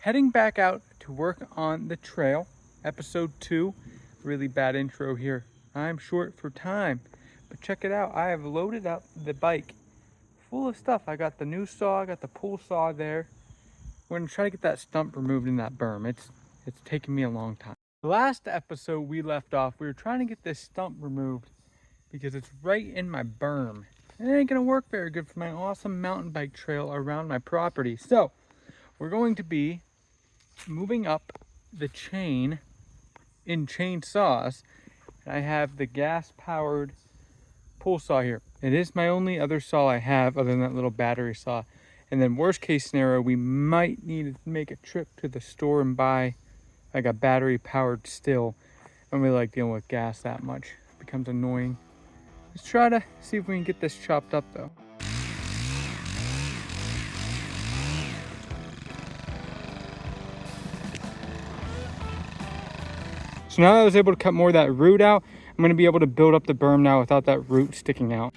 heading back out to work on the trail. Episode 2. Really bad intro here. I'm short for time, but check it out. I have loaded up the bike full of stuff. I got the new saw, I got the pull saw there. We're gonna try to get that stump removed in that berm. It's taken me a long time. The last episode we left off, we were trying to get this stump removed because it's right in my berm. And it ain't gonna work very good for my awesome mountain bike trail around my property. So we're going to be moving up the chain in chainsaws. I have the gas powered pull saw here. It is my only other saw I have other than that little battery saw. And then worst case scenario, we might need to make a trip to the store and buy like a battery powered still. I don't really like dealing with gas that much. It becomes annoying. Let's try to see if we can get this chopped up though. So now that I was able to cut more of that root out, I'm going to be able to build up the berm now without that root sticking out.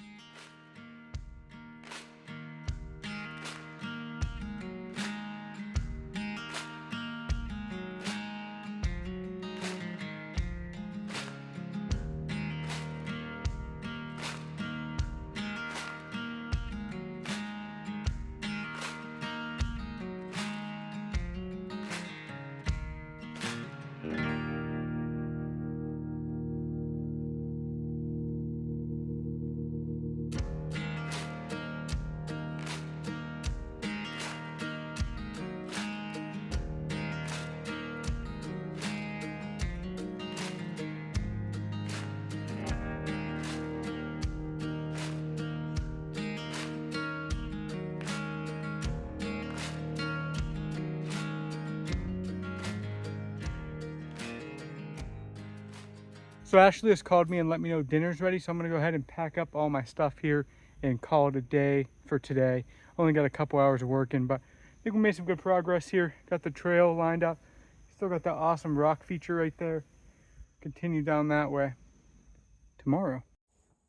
So Ashley has called me and let me know dinner's ready. So I'm gonna go ahead and pack up all my stuff here and call it a day for today. Only got a couple hours of work in, but I think we made some good progress here. Got the trail lined up. Still got that awesome rock feature right there. Continue down that way tomorrow.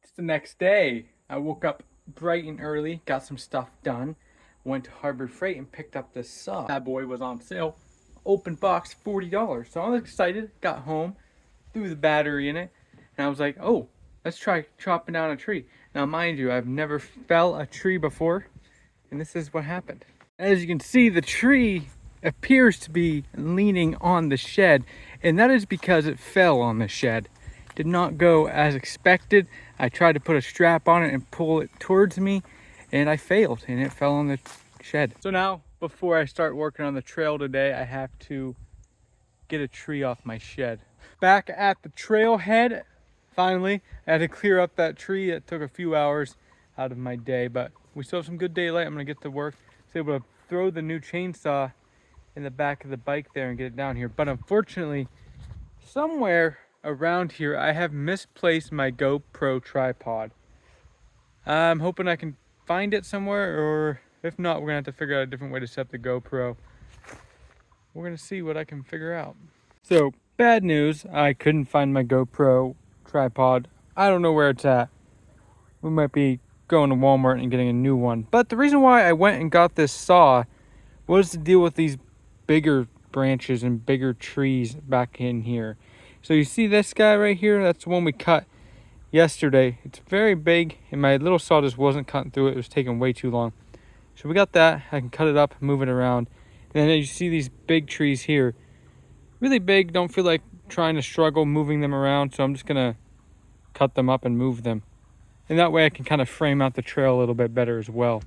It's the next day. I woke up bright and early, got some stuff done. Went to Harbor Freight and picked up this saw. That boy was on sale. Open box, $40. So I was excited, got home, threw the battery in it, and I was like, oh, let's try chopping down a tree. Now mind you, I've never fell a tree before, and this is what happened. As you can see, the tree appears to be leaning on the shed, and that is because it fell on the shed. Did not go as expected. I tried to put a strap on it and pull it towards me, and I failed, and it fell on the shed. So now, before I start working on the trail today, I have to get a tree off my shed. Back at the trailhead, finally, I had to clear up that tree. It took a few hours out of my day, but we still have some good daylight. I'm gonna get to work. I was able to throw the new chainsaw in the back of the bike there and get it down here. But unfortunately, somewhere around here, I have misplaced my GoPro tripod. I'm hoping I can find it somewhere, or if not, we're gonna have to figure out a different way to set the GoPro. We're gonna see what I can figure out. So, bad news, I couldn't find my GoPro tripod. I don't know where it's at. We might be going to Walmart and getting a new one. But the reason why I went and got this saw was to deal with these bigger branches and bigger trees back in here. So you see this guy right here? That's the one we cut yesterday. It's very big, and my little saw just wasn't cutting through it. It was taking way too long. So we got that. I can cut it up, move it around. And then you see these big trees here. Really big, don't feel like trying to struggle moving them around, so I'm just gonna cut them up and move them. And that way I can kind of frame out the trail a little bit better as well.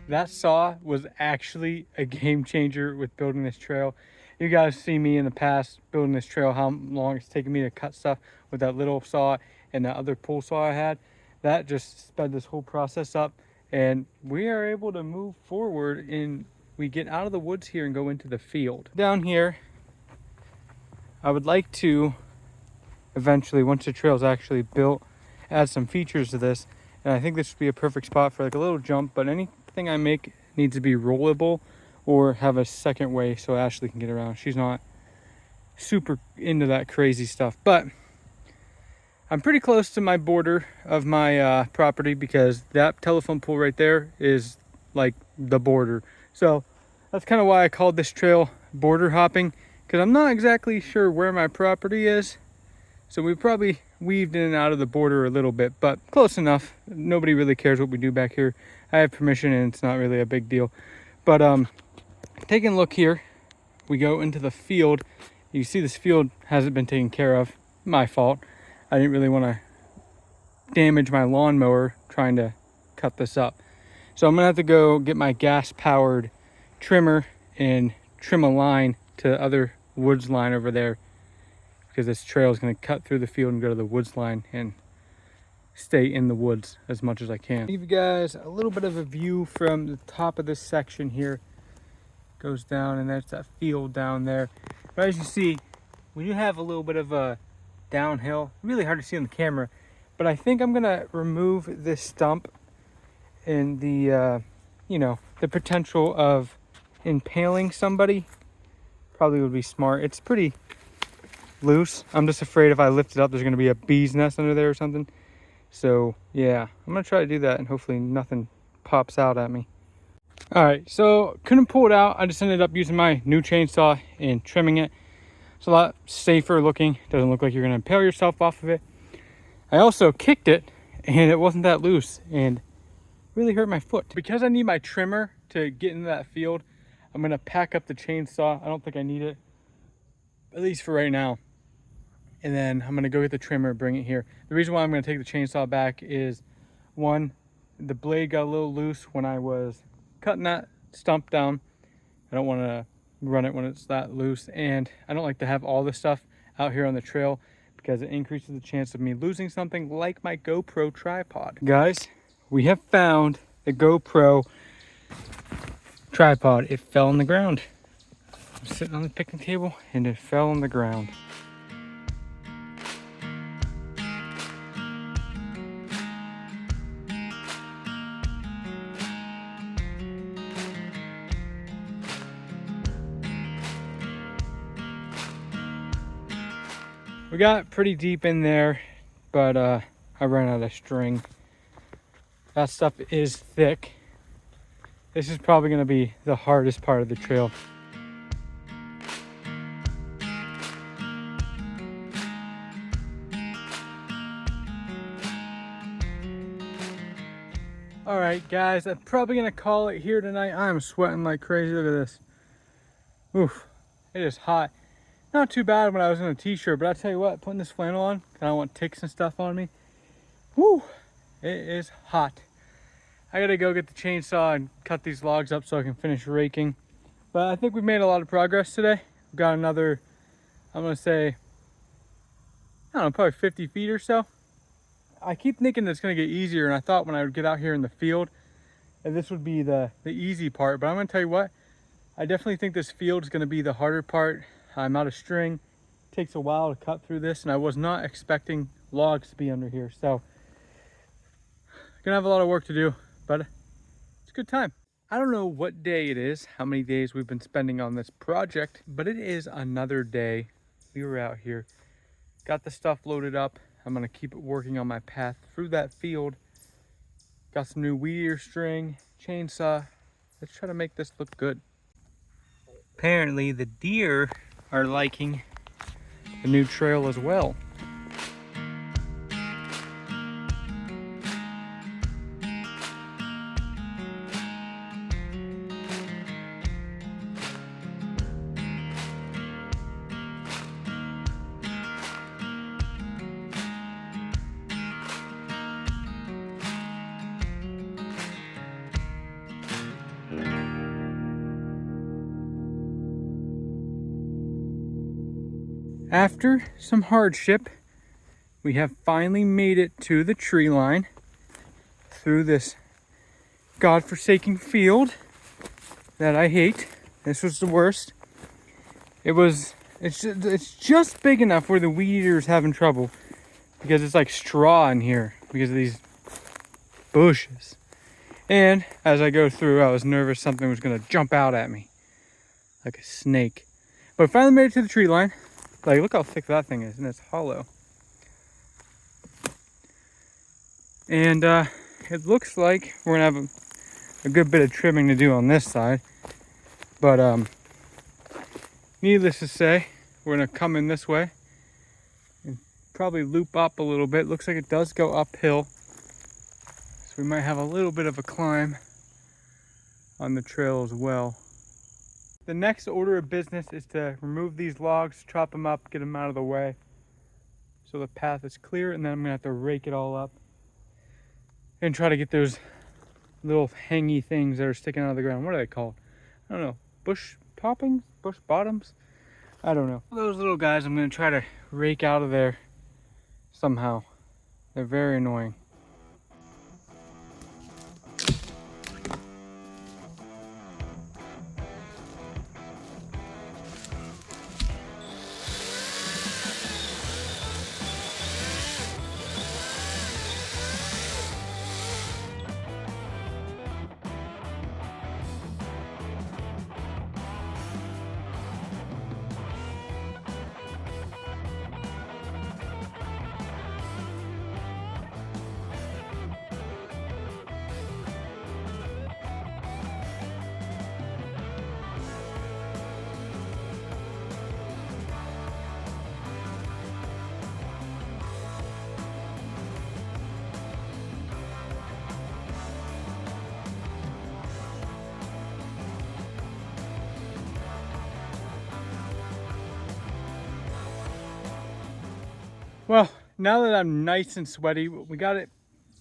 That saw was actually a game changer with building this trail. You guys see me in the past building this trail, how long it's taken me to cut stuff with that little saw and the other pull saw I had. That just sped this whole process up, and we are able to move forward and we get out of the woods here and go into the field. Down here, I would like to eventually, once the trail's actually built, add some features to this And I think this would be a perfect spot for like a little jump, but anything I make needs to be rollable or have a second way so Ashley can get around. She's not super into that crazy stuff, but I'm pretty close to my border of my property because that telephone pole right there is like the border. So that's kind of why I called this trail border hopping, because I'm not exactly sure where my property is. So we probably weaved in and out of the border a little bit, but close enough. Nobody really cares what we do back here. I have permission and it's not really a big deal. But taking a look here, we go into the field. You see this field hasn't been taken care of. My fault. I didn't really want to damage my lawnmower trying to cut this up. So I'm gonna have to go get my gas powered trimmer and trim a line to other woods line over there, because this trail is going to cut through the field and go to the woods line and stay in the woods as much as I can. Give you guys a little bit of a view from the top of this section here. Goes down, and that's that field down there. But as you see, we do have a little bit of a downhill. Really hard to see on the camera, but I think I'm gonna remove this stump and the the potential of impaling somebody. Probably would be smart. It's pretty loose. I'm just afraid if I lift it up, there's gonna be a bee's nest under there or something. So yeah, I'm gonna try to do that and hopefully nothing pops out at me. All right, so couldn't pull it out. I just ended up using my new chainsaw and trimming it. It's a lot safer looking. Doesn't look like you're gonna impale yourself off of it. I also kicked it and it wasn't that loose and really hurt my foot. Because I need my trimmer to get into that field, I'm gonna pack up the chainsaw. I don't think I need it, at least for right now. And then I'm gonna go get the trimmer, bring it here. The reason why I'm gonna take the chainsaw back is, one, the blade got a little loose when I was cutting that stump down. I don't wanna run it when it's that loose. And I don't like to have all this stuff out here on the trail because it increases the chance of me losing something like my GoPro tripod. Guys, we have found the GoPro tripod. It fell on the ground. I'm sitting on the picnic table and it fell on the ground. We got pretty deep in there, but I ran out of string. That stuff is thick. This is probably going to be the hardest part of the trail. All right, guys, I'm probably going to call it here tonight. I'm sweating like crazy. Look at this. Oof, it is hot. Not too bad when I was in a t-shirt, but I tell you what, putting this flannel on, I don't want ticks and stuff on me. Woo, it is hot. I gotta go get the chainsaw and cut these logs up so I can finish raking. But I think we've made a lot of progress today. We've got another, I'm gonna say, I don't know, probably 50 feet or so. I keep thinking it's gonna get easier, and I thought when I would get out here in the field that this would be the easy part, but I'm gonna tell you what, I definitely think this field is gonna be the harder part. I'm out of string. It takes a while to cut through this, and I was not expecting logs to be under here. So gonna have a lot of work to do, but it's a good time. I don't know what day it is, how many days we've been spending on this project, but it is another day. We were out here, got the stuff loaded up. I'm gonna keep working on my path through that field. Got some new weed ear string, chainsaw. Let's try to make this look good. Apparently the deer are liking the new trail as well. After some hardship, we have finally made it to the tree line through this godforsaken field that I hate. This was the worst. It's just big enough where the weed eater's having trouble because it's like straw in here because of these bushes. And as I go through, I was nervous something was gonna jump out at me like a snake. But finally made it to the tree line. Like, look how thick that thing is, and it's hollow. And it looks like we're gonna have a good bit of trimming to do on this side. But needless to say, we're gonna come in this way and probably loop up a little bit. Looks like it does go uphill. So we might have a little bit of a climb on the trail as well. The next order of business is to remove these logs, chop them up, get them out of the way so the path is clear, and then I'm gonna have to rake it all up and try to get those little hangy things that are sticking out of the ground. What are they called? I don't know. Bush toppings? Bush bottoms? I don't know. Those little guys I'm gonna try to rake out of there somehow. They're very annoying. Well, now that I'm nice and sweaty, we got it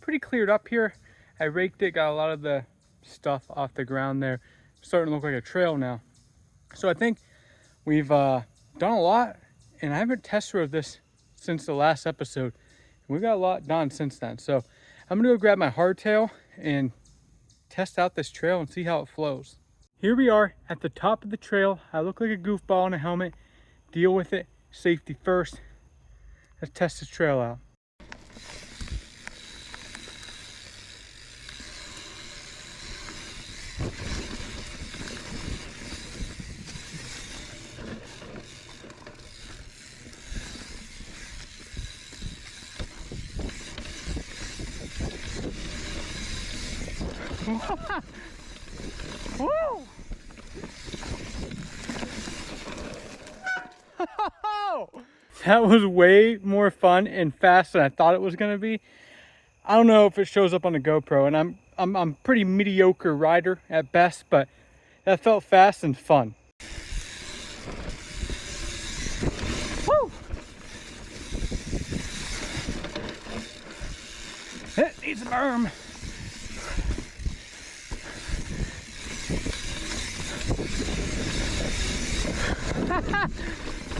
pretty cleared up here. I raked it, got a lot of the stuff off the ground there. It's starting to look like a trail now. So I think we've done a lot, and I haven't test rode this since the last episode. We got a lot done since then. So I'm gonna go grab my hardtail and test out this trail and see how it flows. Here we are at the top of the trail. I look like a goofball in a helmet. Deal with it, safety first. Let's test this trail out. Woo! That was way more fun and fast than I thought it was gonna be. I don't know if it shows up on the GoPro, and I'm pretty mediocre rider at best, but that felt fast and fun. Woo! It needs a berm.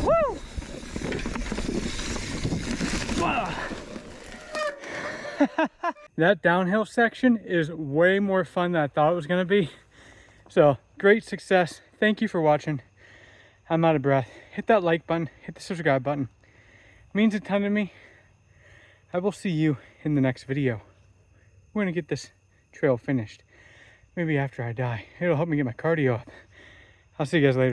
Woo! That downhill section is way more fun than I thought it was going to be. So great success. Thank you for watching. I'm out of breath. Hit that like button, hit the subscribe button. It means a ton to me. I will see you in the next video. We're going to get this trail finished. Maybe after I die. It'll help me get my cardio up. I'll see you guys later.